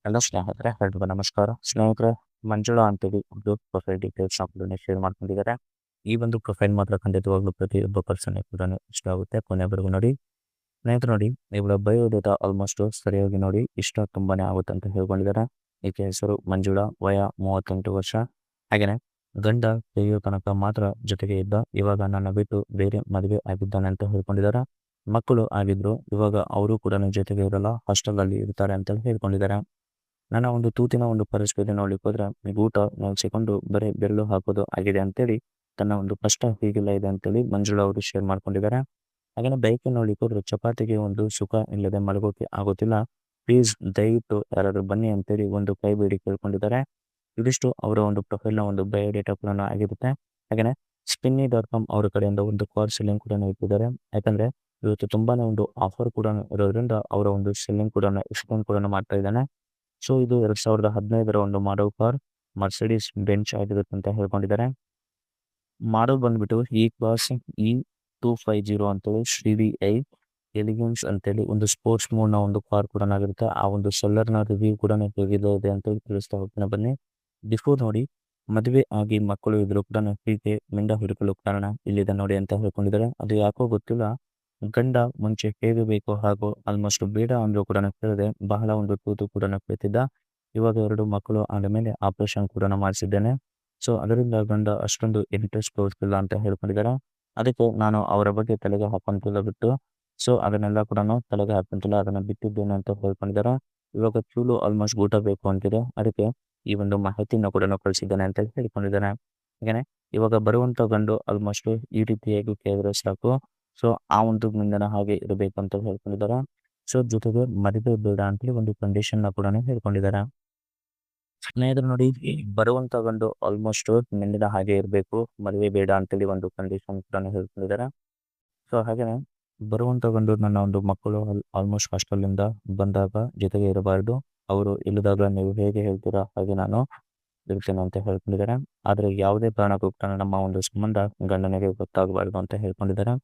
ಎಲ್ಲ ಸ್ನೇಹಿತರೆ ಎಲ್ರಿಗೂ ನಮಸ್ಕಾರ. ಸ್ನೇಹಿತರೆ, ಮಂಜುಳಾ ಅಂತೇಳಿ ಒಂದು ಪ್ರೊಫೈಲ್ ಡೀಟೇಲ್ಸ್‌ನ ಕೂಡ ಶೇರ್ ಮಾಡ್ಕೊಂಡಿದ್ದಾರೆ. ಈ ಒಂದು ಪ್ರೊಫೈಲ್ ಮಾತ್ರ ಖಂಡಿತವಾಗ್ಲೂ ಪ್ರತಿಯೊಬ್ಬ ಪರ್ಸನ್‌ಗೆ ಕೂಡ ಇಷ್ಟ ಆಗುತ್ತೆ. ಕೊನೆವರೆಗೂ ನೋಡಿ. ಸ್ನೇಹಿತರೆ ನೋಡಿ, ಇವಳ ಬಯೋಡೇಟಾ ಆಲ್ಮೋಸ್ಟ್ ಸರಿಯಾಗಿ ನೋಡಿ ಇಷ್ಟ ತುಂಬಾನೇ ಆಗುತ್ತೆ ಅಂತ ಹೇಳ್ಕೊಂಡಿದ್ದಾರೆ. ಈಕೆ ಹೆಸರು ಮಂಜುಳಾ, ವಯ 38 ವರ್ಷ. ಹಾಗೇನೆ ಗಂಡ ತೆಗೆಯೋ ತನಕ ಮಾತ್ರ ಜೊತೆಗೆ ಇದ್ದ, ಇವಾಗ ನನ್ನ ಬಿಟ್ಟು ಬೇರೆ ಮದುವೆ ಆಗಿದ್ದಾನೆ ಅಂತ ಹೇಳ್ಕೊಂಡಿದ್ದಾರೆ. ಮಕ್ಕಳು ಆಗಿದ್ರು, ಇವಾಗ ಅವರು ಕೂಡ ಜೊತೆಗೆ ಇರಲ್ಲ, ಹಾಸ್ಟೆಲಲ್ಲಿ ಇರ್ತಾರೆ ಅಂತ ಹೇಳ್ಕೊಂಡಿದ್ದಾರೆ. ನನ್ನ ಒಂದು ತೂತಿನ ಒಂದು ಪರಿಸ್ಥಿತಿ ನೋಡ್ಲಿಕ್ಕೆ ಹೋದ್ರೆ ಊಟ ನೆನೆಸಿಕೊಂಡು ಬರೀ ಬೆರಳು ಹಾಕೋದು ಆಗಿದೆ ಅಂತೇಳಿ ತನ್ನ ಒಂದು ಕಷ್ಟ ಹೀಗೆಲ್ಲ ಇದೆ ಅಂತೇಳಿ ಮಂಜುಳಾ ಅವರು ಶೇರ್ ಮಾಡ್ಕೊಂಡಿದ್ದಾರೆ. ಹಾಗೇನೆ ಬೈಕ್ ನೋಡ್ಲಿಕ್ಕೆ ಹೋದ್ರೆ ಚಪಾತಿಗೆ ಒಂದು ಸುಖ ಇಲ್ಲದೆ ಮಲಗೋಕೆ ಆಗೋತಿಲ್ಲ. ಪ್ಲೀಸ್ ದಯವಿಟ್ಟು ಯಾರಾದ್ರು ಬನ್ನಿ ಅಂತೇಳಿ ಒಂದು ಕೈ ಬೇಡಿ ಕೇಳ್ಕೊಂಡಿದ್ದಾರೆ. ಇದಿಷ್ಟು ಅವರ ಒಂದು ಪ್ರೊಫೈಲ್‌ನ ಒಂದು ಬಯೋಡೇಟಾ ಕೂಡ ಆಗಿರುತ್ತೆ. ಹಾಗೇನೆ Spinny.com ಅವರ ಕಡೆಯಿಂದ ಒಂದು ಕಾರ್ ಸೆಲ್ಲಿಂಗ್ ಕೂಡ ಇಟ್ಟಿದ್ದಾರೆ. ಯಾಕಂದ್ರೆ ಇವತ್ತು ತುಂಬಾನೇ ಒಂದು ಆಫರ್ ಕೂಡ ಇರೋದ್ರಿಂದ ಅವರ ಒಂದು ಸೆಲ್ಲಿಂಗ್ ಕೂಡ ಎಕ್ಸ್‌ಪ್ಲೇನ್ ಕೂಡ ಮಾಡ್ತಾ ಇದ್ದಾನೆ. ಸೊ ಇದು 2015ರ ಒಂದು ಮಾಡೆಲ್ ಕಾರ್ ಮರ್ಸಿಡೀಸ್ ಬೆಂಚ್ ಆಗಿರುತ್ತೆ ಅಂತ ಹೇಳ್ಕೊಂಡಿದ್ದಾರೆ. ಮಾಡೆಲ್ ಬಂದ್ಬಿಟ್ಟು ಇ ಕ್ಲಾಸ್ E250 ಅಂತೇಳಿ ಶ್ರೀ ಎಲಿಗೆನ್ಸ್ ಅಂತೇಳಿ ಒಂದು ಸ್ಪೋರ್ಟ್ಸ್ ಮೋಡ್‌ನ ಒಂದು ಕಾರ್ ಕೂಡ ಆಗಿರುತ್ತೆ. ಆ ಒಂದು ಸೆಲ್ಲರ್‌ನ ರಿವ್ಯೂ ಕೂಡ ಹೇಗಿದೆ ಅಂತ ತಿಳಿಸ್ತಾ ಹೋಗ್ತೀನಿ ಬನ್ನಿ. ಬಿಫೋರ್ ನೋಡಿ, ಮದುವೆ ಆಗಿ ಮಕ್ಕಳು ಇದ್ರು ಕೂಡ ಹೀಗೆ ಮಿಂಡ ಹುಡುಕಲು ಕಾರಣ ಇಲ್ಲಿದೆ ನೋಡಿ ಅಂತ ಹೇಳ್ಕೊಂಡಿದ್ದಾರೆ. ಅದು ಯಾಕೋ ಗೊತ್ತಿಲ್ಲ. ಗಂಡ ಮುಂಚೆ ಹೇಗೆ ಬೇಕೋ ಹಾಗೂ ಆಲ್ಮೋಸ್ಟ್ ಬೇಡ ಅಂದ್ರೂ ಕೂಡ ಕೇಳದೆ ಬಹಳ ಒಂದು ತೂತು ಕೂಡ ಕುಳಿತಿದ್ದ. ಇವಾಗ 2 ಮಕ್ಕಳು ಆದ ಮೇಲೆ ಆಪರೇಷನ್ ಕೂಡ ಮಾಡಿಸಿದ್ದೇನೆ. ಸೊ ಅದರಿಂದ ಗಂಡ ಅಷ್ಟೊಂದು ಇಂಟ್ರೆಸ್ಟ್ ತೋರಿಸ್ತಿಲ್ಲ ಅಂತ ಹೇಳ್ಕೊಂಡಿದ್ದಾರೆ. ಅದಕ್ಕೆ ನಾನು ಅವರ ಬಗ್ಗೆ ತಲೆಗೆ ಹಾಕೊಂತಿಲ್ಲ ಬಿಟ್ಟು, ಸೊ ಅದನ್ನೆಲ್ಲ ಕೂಡ ತಲೆಗೆ ಹಾಕೊಂತಿಲ್ಲ, ಅದನ್ನ ಬಿಟ್ಟಿದ್ದೇನೆ ಅಂತ ಹೇಳ್ಕೊಂಡಿದ್ದಾರೆ. ಇವಾಗ ಚೂಲು ಆಲ್ಮೋಸ್ಟ್ ಊಟ ಬೇಕು ಅಂತಿದೆ. ಅದಕ್ಕೆ ಈ ಒಂದು ಮಾಹಿತಿನ ಕೂಡ ಕಳಿಸಿದ್ದೇನೆ ಅಂತ ಹೇಳ್ಕೊಂಡಿದ್ದಾನೆ. ಹಾಗೇನೆ ಇವಾಗ ಬರುವಂತ ಗಂಡು ಆಲ್ಮೋಸ್ಟ್ ಈ ರೀತಿಯಾಗಿ ಕೇಳಿದ್ರೆ ಸಾಕು. ಸೊ ಆ ಒಂದು ಮುಂದಿನ ಹಾಗೆ ಇರಬೇಕು ಅಂತ ಹೇಳ್ಕೊಂಡಿದ್ದಾರೆ. ಸೊ ಜೊತೆಗೆ ಮದುವೆ ಬೇಡ ಅಂತೇಳಿ ಒಂದು ಕಂಡೀಷನ್‌ನ ಕೂಡ ಹೇಳ್ಕೊಂಡಿದ್ದಾರೆ. ಸ್ನೇಹಿತರು ನೋಡಿ, ಈ ಬರುವಂತ ಗಂಡು ಆಲ್ಮೋಸ್ಟ್ ಮಿಂಡಿನ ಹಾಗೆ ಇರಬೇಕು, ಮದುವೆ ಬೇಡ ಅಂತೇಳಿ ಒಂದು ಕಂಡೀಷನ್ ಕೂಡ ಹೇಳ್ಕೊಂಡಿದ್ದಾರೆ. ಸೊ ಹಾಗೇನೆ ಬರುವಂತ ಗಂಡು ನನ್ನ ಒಂದು ಮಕ್ಕಳು ಆಲ್ಮೋಸ್ಟ್ ಹಾಸ್ಟೆಲ್‌ನಿಂದ ಬಂದಾಗ ಜೊತೆಗೆ ಇರಬಾರ್ದು. ಅವರು ಇಲ್ಲದಾಗ ನೀವು ಹೇಗೆ ಹೇಳ್ತೀರಾ ಹಾಗೆ ನಾನು ಇರ್ತೇನೆ ಅಂತ ಹೇಳ್ಕೊಂಡಿದ್ದಾರೆ. ಆದರೆ ಯಾವುದೇ ಕಾರಣಕ್ಕೂ ಕೂಡ ನಮ್ಮ ಒಂದು ಸಂಬಂಧ ಗಂಡನಿಗೆ ಗೊತ್ತಾಗಬಾರ್ದು ಅಂತ ಹೇಳ್ಕೊಂಡಿದ್ದಾರೆ.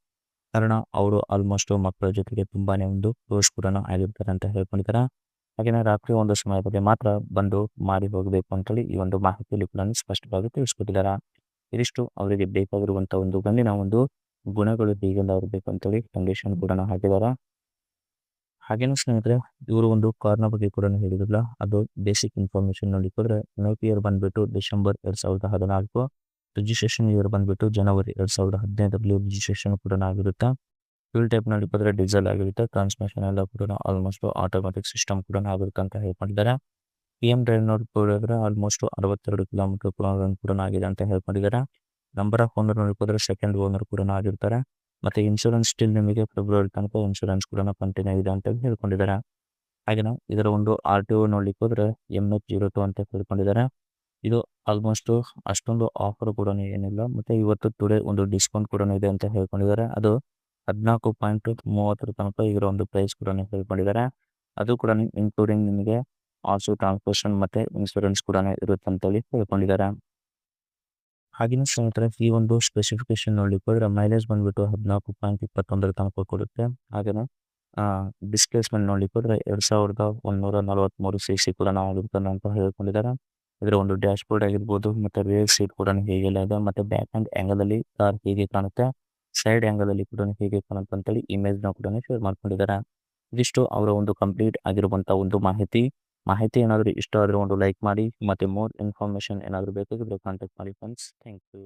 ಕಾರಣ ಅವರು ಆಲ್ಮೋಸ್ಟ್ ಮಕ್ಕಳ ಜೊತೆಗೆ ತುಂಬಾನೇ ಒಂದು ಕ್ಲೋಸ್ ಕೂಡ ಆಗಿರ್ತಾರೆ ಅಂತ ಹೇಳ್ಕೊಂಡಿದ್ದಾರೆ. ಹಾಗೇನೇ ರಾತ್ರಿ ಒಂದು ಸಮಯದಲ್ಲಿ ಮಾತ್ರ ಬಂದು ಮಾರಿ ಹೋಗಬೇಕು ಅಂತೇಳಿ ಈ ಒಂದು ಮಾಹಿತಿಯಲ್ಲಿ ಕೂಡ ಸ್ಪಷ್ಟವಾಗಿ ತಿಳಿಸ್ಕೊಟ್ಟಿದ್ದಾರೆ. ಇದಿಷ್ಟು ಅವರಿಗೆ ಬೇಕಾಗಿರುವಂತ ಒಂದು ಗಂಡಿನ ಒಂದು ಗುಣಗಳು ಹೀಗೆಲ್ಲ ಇರಬೇಕು ಅಂತೇಳಿ ಕಂಡೀಷನ್ ಕೂಡ ಹಾಕಿದ್ದಾರೆ. ಹಾಗೇನು ಸ್ನೇಹಿತರೆ, ಇವರು ಒಂದು ಕಾರ್‌ನ ಬಗ್ಗೆ ಕೂಡ ಹೇಳಿದ್ರಲ್ಲ, ಅದು ಬೇಸಿಕ್ ಇನ್ಫಾರ್ಮೇಷನ್ ನೋಡ್ಲಿಕ್ಕೆ ಹೋದ್ರೆ ನೋಟ್ ಇಯರ್ ಬಂದ್ಬಿಟ್ಟು ಡಿಸೆಂಬರ್ 2014, ರಿಜಿಸ್ಟ್ರೇಷನ್ ಇಯರ್ ಬಂದ್ಬಿಟ್ಟು ಜನವರಿ 2015ರಲ್ಲಿ ರಿಜಿಸ್ಟ್ರೇಷನ್ ಕೂಡ ಆಗಿರುತ್ತೆ. ಫ್ಯೂಲ್ ಟೈಪ್ ನೋಡ್ಲಿಕ್ಕೆ ಹೋದ್ರೆ ಡೀಸೆಲ್ ಆಗಿರುತ್ತೆ. ಟ್ರಾನ್ಸ್‌ಮಿಷನ್ ಎಲ್ಲ ಕೂಡ ಆಲ್ಮೋಸ್ಟ್ ಆಟೋಮ್ಯಾಟಿಕ್ ಸಿಸ್ಟಮ್ ಕೂಡ ಆಗಿರುತ್ತೆ ಅಂತ ಹೇಳ್ಕೊಂಡಿದ್ದಾರೆ. PM ಡ್ರೈವ್ ನೋಡ್ಕೊಳ್ಳೋದ್ರೆ ಆಲ್ಮೋಸ್ಟ್ 62 ಕಿಲೋಮೀಟರ್ ಕೂಡ ಆಗಿದೆ ಅಂತ ಹೇಳ್ಕೊಂಡಿದ್ದಾರೆ. ನಂಬರ್ ಆಫ್ ಓನರ್ ನೋಡ್ಲಿಕ್ಕೆ ಹೋದ್ರೆ ಸೆಕೆಂಡ್ ಓನರ್ ಕೂಡ ಆಗಿರ್ತಾರೆ. ಮತ್ತೆ ಇನ್ಶೂರೆನ್ಸ್ ಸ್ಟಿಲ್ ನಿಮಗೆ ಫೆಬ್ರವರಿ ತನಕ ಇನ್ಶೂರೆನ್ಸ್ ಕೂಡ ಕಂಟಿನ್ಯೂ ಇದೆ ಅಂತ ಹೇಳ್ಕೊಂಡಿದ್ದಾರೆ. ಹಾಗೇನೆ ಇದರ ಒಂದು RTO ನೋಡ್ಲಿಕ್ಕೆ ಹೋದ್ರೆ MH02 ಅಂತ ಹೇಳ್ಕೊಂಡಿದ್ದಾರೆ. ಇದು ಆಲ್ಮೋಸ್ಟ್ ಅಷ್ಟೊಂದು ಆಫರ್ ಕೂಡ ಏನಿಲ್ಲ. ಮತ್ತೆ ಇವತ್ತು ಟುಡೇ ಒಂದು ಡಿಸ್ಕೌಂಟ್ ಕೂಡ ಇದೆ ಅಂತ ಹೇಳ್ಕೊಂಡಿದ್ದಾರೆ. ಅದು 14.30 ತನಕ ಇದರ ಒಂದು ಪ್ರೈಸ್ ಕೂಡ ಹೇಳ್ಕೊಂಡಿದ್ದಾರೆ. ಅದು ಕೂಡ ಇನ್ಕ್ಲೂಡಿಂಗ್ ನಿಮಗೆ ಆಲ್ಸೋ ಟ್ರಾನ್ಸ್‌ಪೋರ್ಟೇಷನ್ ಮತ್ತೆ ಇನ್ಶೂರೆನ್ಸ್ ಕೂಡ ಇರುತ್ತೆ ಅಂತೇಳಿ ಹೇಳ್ಕೊಂಡಿದ್ದಾರೆ. ಹಾಗೇನೇ ಸ್ನೇಹಿತರೆ, ಈ ಒಂದು ಸ್ಪೆಸಿಫಿಕೇಶನ್ ನೋಡ್ಲಿಕ್ಕೆ ಹೋದ್ರೆ ಮೈಲೇಜ್ ಬಂದ್ಬಿಟ್ಟು 14.21 ತನಕ ಕೊಡುತ್ತೆ. ಹಾಗೇನೆ ಡಿಸ್ಪ್ಲೇಸ್ಮೆಂಟ್ ನೋಡ್ಲಿಕ್ಕೆ ಹೋದ್ರೆ 2143 ಸಿಸಿ ಕೂಡ ಆಗಿರುತ್ತೆ ಅಂತ ಹೇಳ್ಕೊಂಡಿದ್ದಾರೆ. ಇದರ ಒಂದು ಡ್ಯಾಶ್ ಬೋರ್ಡ್ ಆಗಿರ್ಬೋದು, ಮತ್ತೆ ರಿಯರ್ ಸೀಟ್ ಕೂಡ ಹೇಗೆಲ್ಲ ಇದೆ, ಮತ್ತೆ ಬ್ಯಾಕ್ ಹ್ಯಾಂಡ್ ಆಂಗಲ್ ಅಲ್ಲಿ ಕಾರ್ ಹೇಗೆ ಕಾಣುತ್ತೆ, ಸೈಡ್ ಆಂಗಲ್ ಅಲ್ಲಿ ಕೂಡ ಹೇಗೆ ಕಾಣುತ್ತೆ ಅಂತೇಳಿ ಇಮೇಜ್‌ನ ಕೂಡ ಶೇರ್ ಮಾಡ್ಕೊಂಡಿದ್ದಾರೆ. ಇದಿಷ್ಟು ಅವರ ಒಂದು ಕಂಪ್ಲೀಟ್ ಆಗಿರುವಂತಹ ಒಂದು ಮಾಹಿತಿ. ಮಾಹಿತಿ ಏನಾದರೂ ಇಷ್ಟ ಆದರೆ ಒಂದು ಲೈಕ್ ಮಾಡಿ. ಮತ್ತೆ ಮೋರ್ ಇನ್ಫಾರ್ಮೇಷನ್ ಏನಾದರೂ ಬೇಕಾಗಿದ್ರೆ ಕಾಂಟ್ಯಾಕ್ಟ್ ಮಾಡಿ ಫ್ರೆಂಡ್ಸ್. Thank you.